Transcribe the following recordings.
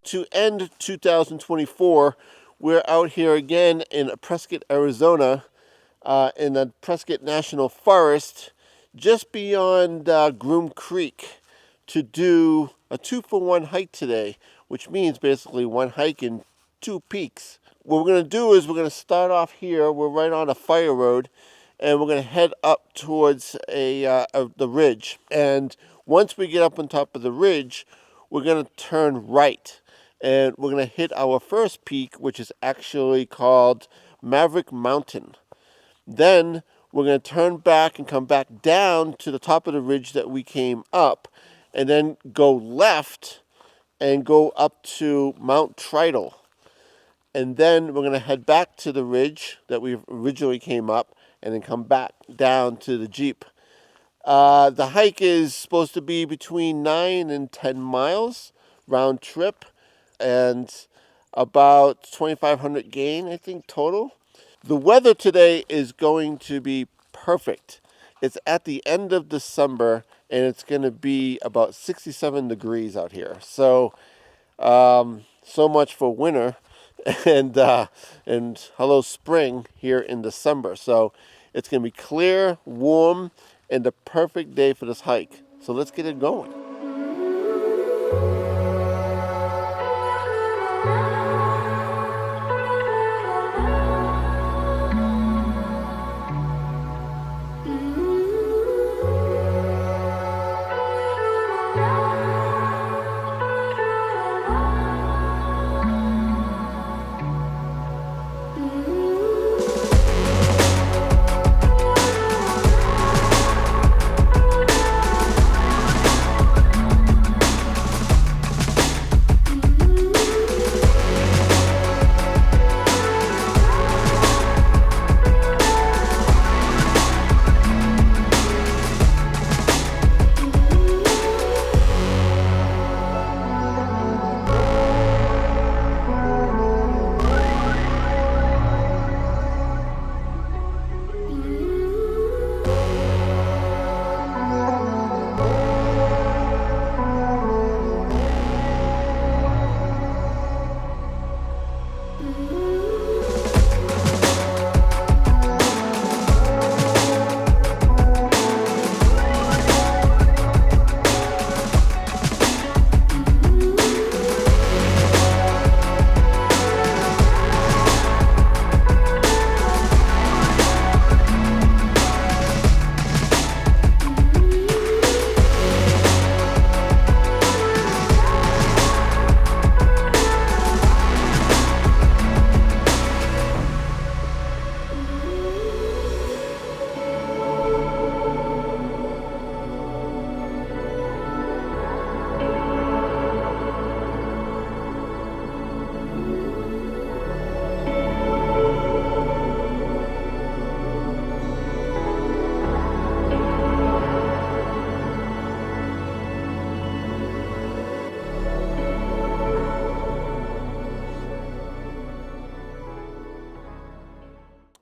To end 2024, we're out here again in Prescott, Arizona, in the Prescott National Forest, just beyond Groom Creek, to do a 2-for-1 hike today, which means basically one hike and two peaks. What we're going to do is we're going to start off here. We're right on a fire road, and we're going to head up towards the ridge. And once we get up on top of the ridge, we're going to turn right, and we're going to hit our first peak, which is actually called Maverick Mountain. Then we're going to turn back and come back down to the top of the ridge that we came up, and then go left and go up to Mount Tritle. And then we're going to head back to the ridge that we originally came up, and then come back down to the Jeep. The hike is supposed to be between 9 and 10 miles round trip, and about 2,500 gain, I think, total. The weather today is going to be perfect. It's at the end of December, and it's going to be about 67 degrees out here. So much for winter. And hello spring here in December. So it's going to be clear, warm, and the perfect day for this hike. So let's get it going.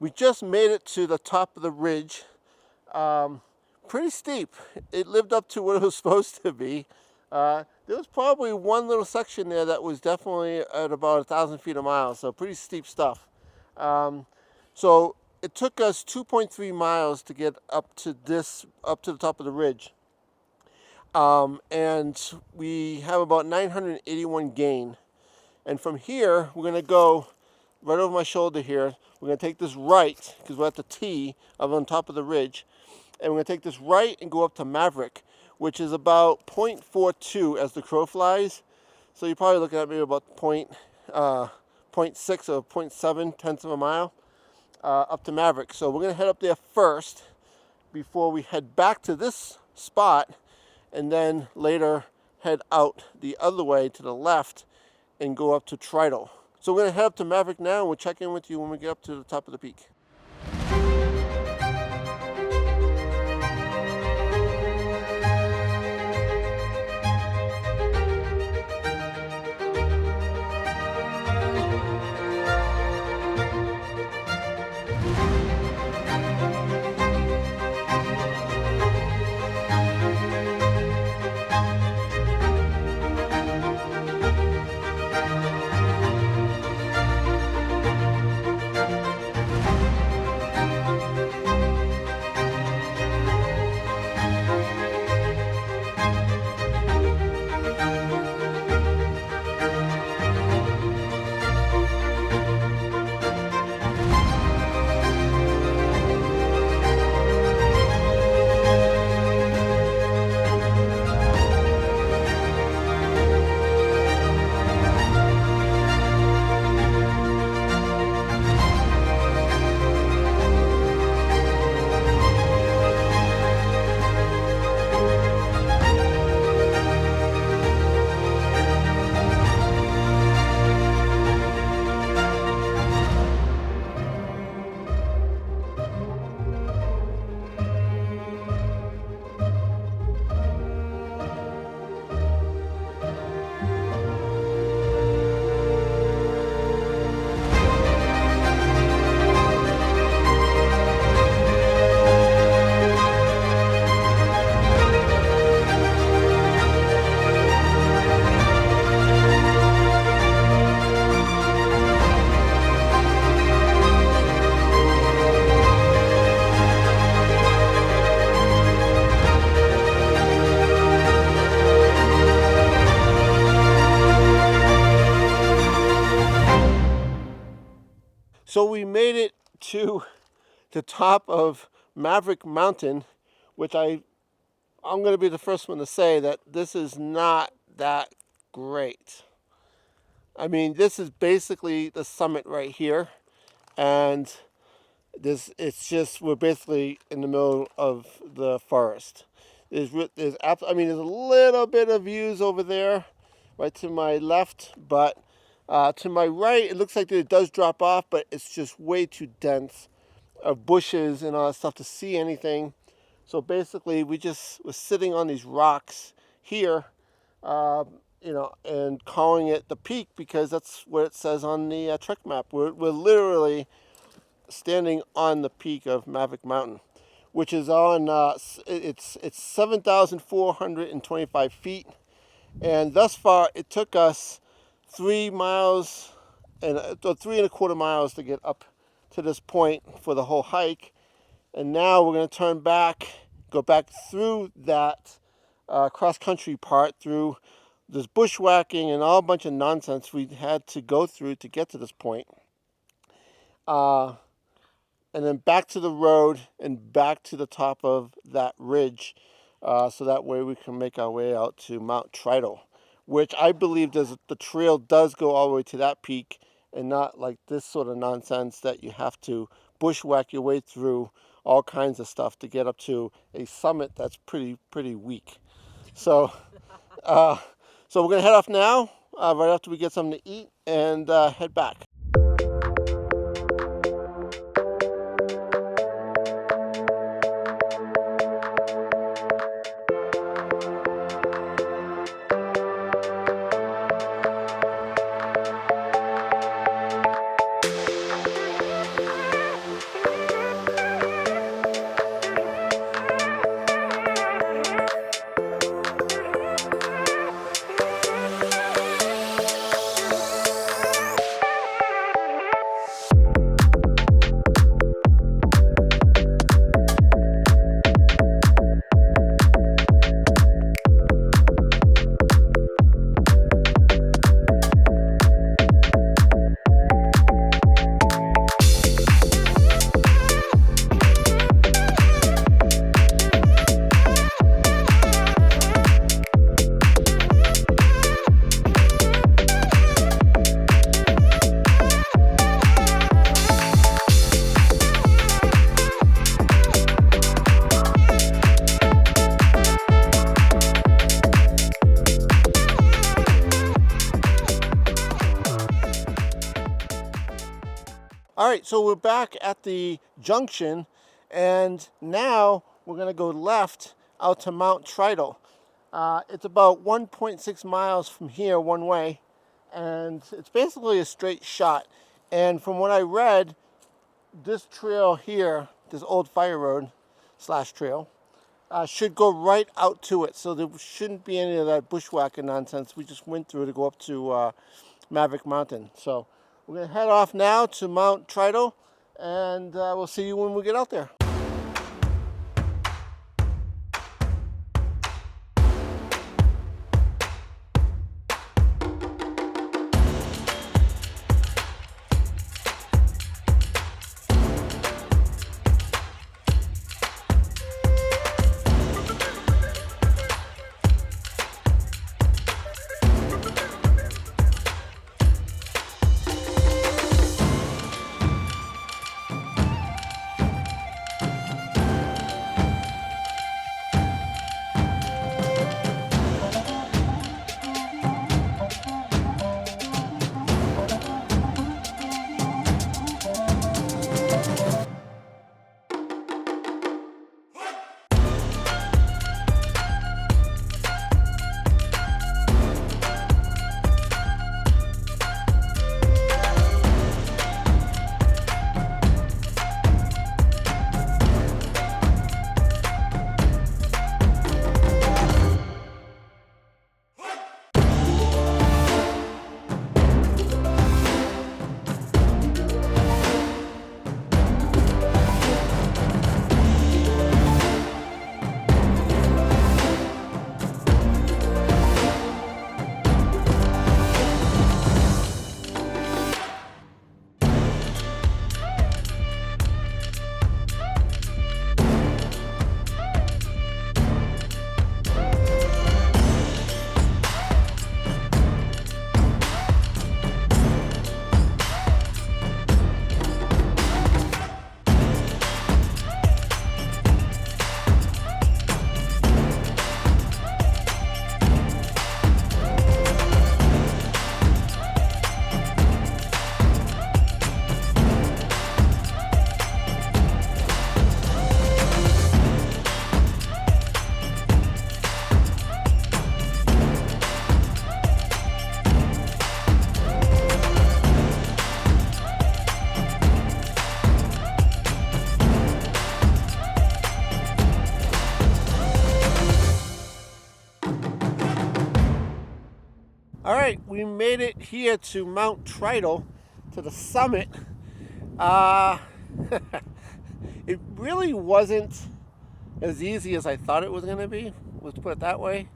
We just made it to the top of the ridge. Pretty steep. It lived up to what it was supposed to be. There was probably one little section there that was definitely at about 1,000 feet a mile, so pretty steep stuff. So it took us 2.3 miles to get up to the top of the ridge. And we have about 981 gain. And from here, we're going to go right over my shoulder here. We're going to take this right, because we're at the T of on top of the ridge. And we're going to take this right and go up to Maverick, which is about 0.42 as the crow flies. So you're probably looking at maybe about 0.6 or 0.7 tenths of a mile up to Maverick. So we're going to head up there first before we head back to this spot, and then later head out the other way to the left and go up to Tritle. So we're going to head up to Maverick now, and we'll check in with you when we get up to the top of the peak. So we made it to the top of Maverick Mountain, which I'm going to be the first one to say that this is not that great. I mean, this is basically the summit right here, and it's just, we're basically in the middle of the forest. There's a little bit of views over there, right to my left, but to my right, it looks like it does drop off, but it's just way too dense of bushes and all that stuff to see anything. So basically, we just were sitting on these rocks here, and calling it the peak because that's what it says on the trek map. We're literally standing on the peak of Maverick Mountain, which is on it's 7,425 feet, and thus far it took us 3 miles and 3.25 miles to get up to this point for the whole hike. And now we're going to turn back, go back through that cross-country part, through this bushwhacking and all a bunch of nonsense we had to go through to get to this point. And then back to the road and back to the top of that ridge, so that way we can make our way out to Mount Tritle, which I believe the trail does go all the way to that peak, and not like this sort of nonsense that you have to bushwhack your way through all kinds of stuff to get up to a summit that's pretty weak. So, so we're gonna head off now, right after we get something to eat, and head back. All right, so we're back at the junction, and now we're going to go left out to Mount Tritle. It's about 1.6 miles from here one way, and it's basically a straight shot. And from what I read, this trail here, this old fire road / trail, should go right out to it. So there shouldn't be any of that bushwhacking nonsense we just went through to go up to Maverick Mountain. So we're going to head off now to Mount Tritle, and we'll see you when we get out there. All right, we made it here to Mount Tritle, to the summit. Uh, it really wasn't as easy as I thought it was going to be. Let's put it that way.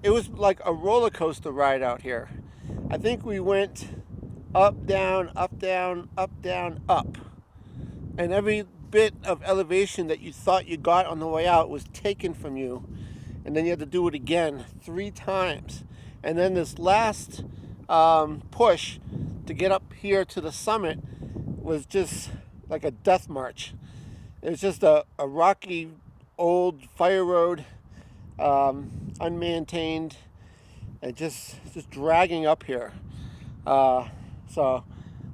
It was like a roller coaster ride out here. I think we went up, down, up, down, up, down, up. And every bit of elevation that you thought you got on the way out was taken from you. And then you had to do it again 3 times. And then this last push to get up here to the summit was just like a death march. It was just a rocky old fire road, unmaintained, and just dragging up here. But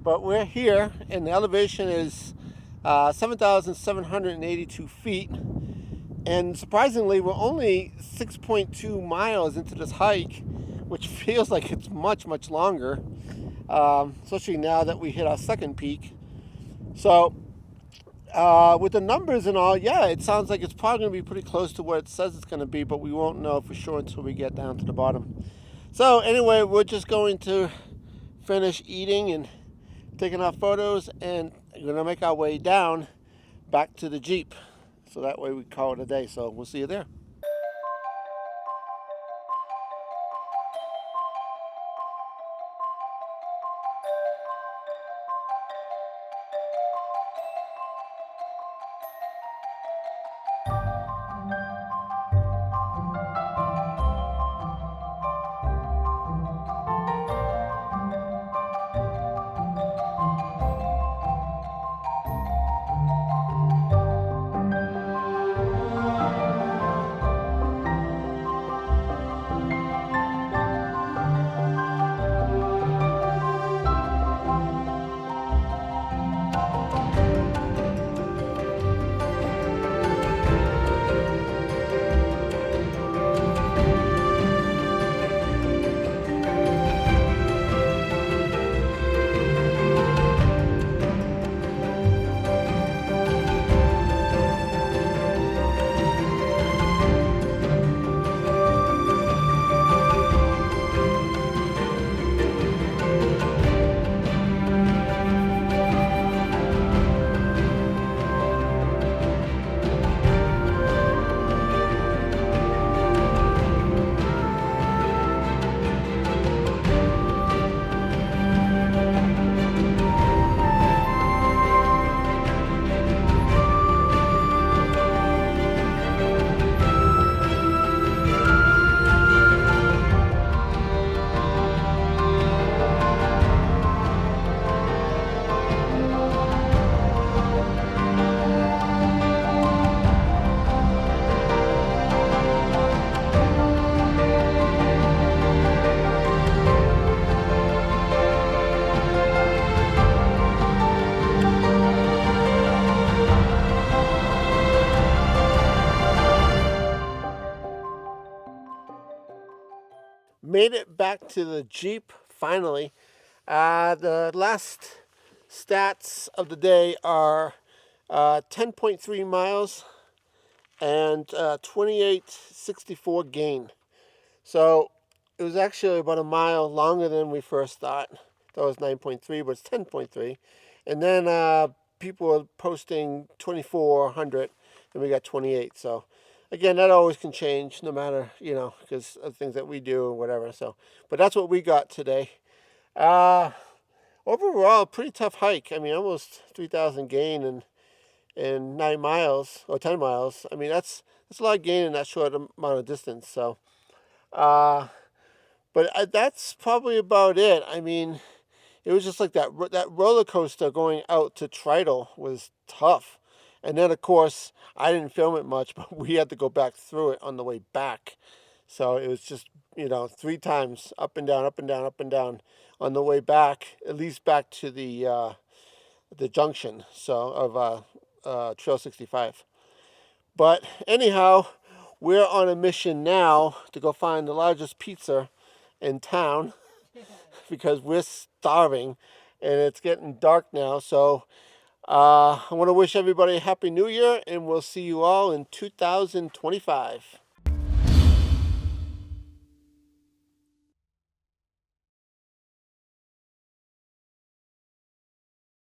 we're here, and the elevation is 7,782 feet. And surprisingly, we're only 6.2 miles into this hike, which feels like it's much, much longer, especially now that we hit our second peak. So with the numbers and all, yeah, it sounds like it's probably going to be pretty close to what it says it's going to be, but we won't know for sure until we get down to the bottom. So anyway, we're just going to finish eating and taking our photos, and we're going to make our way down back to the Jeep. So that way we call it a day. So we'll see you there. Made it back to the Jeep finally. The last stats of the day are 10.3 miles and 28.64 gain. So it was actually about a mile longer than we first thought. That was 9.3, but it's 10.3. And then people were posting 2,400, and we got 28. So again, that always can change, no matter, because of things that we do or whatever. So, but that's what we got today. Overall, pretty tough hike. I mean, almost 3,000 gain in 9 miles or 10 miles. I mean, that's a lot of gain in that short amount of distance. So, but that's probably about it. I mean, it was just like that roller coaster going out to Tritle was tough. And then, of course, I didn't film it much, but we had to go back through it on the way back. So it was just, 3 times up and down, up and down, up and down on the way back, at least back to the junction of Trail 65. But anyhow, we're on a mission now to go find the largest pizza in town because we're starving and it's getting dark now. So I want to wish everybody a Happy New Year, and we'll see you all in 2025.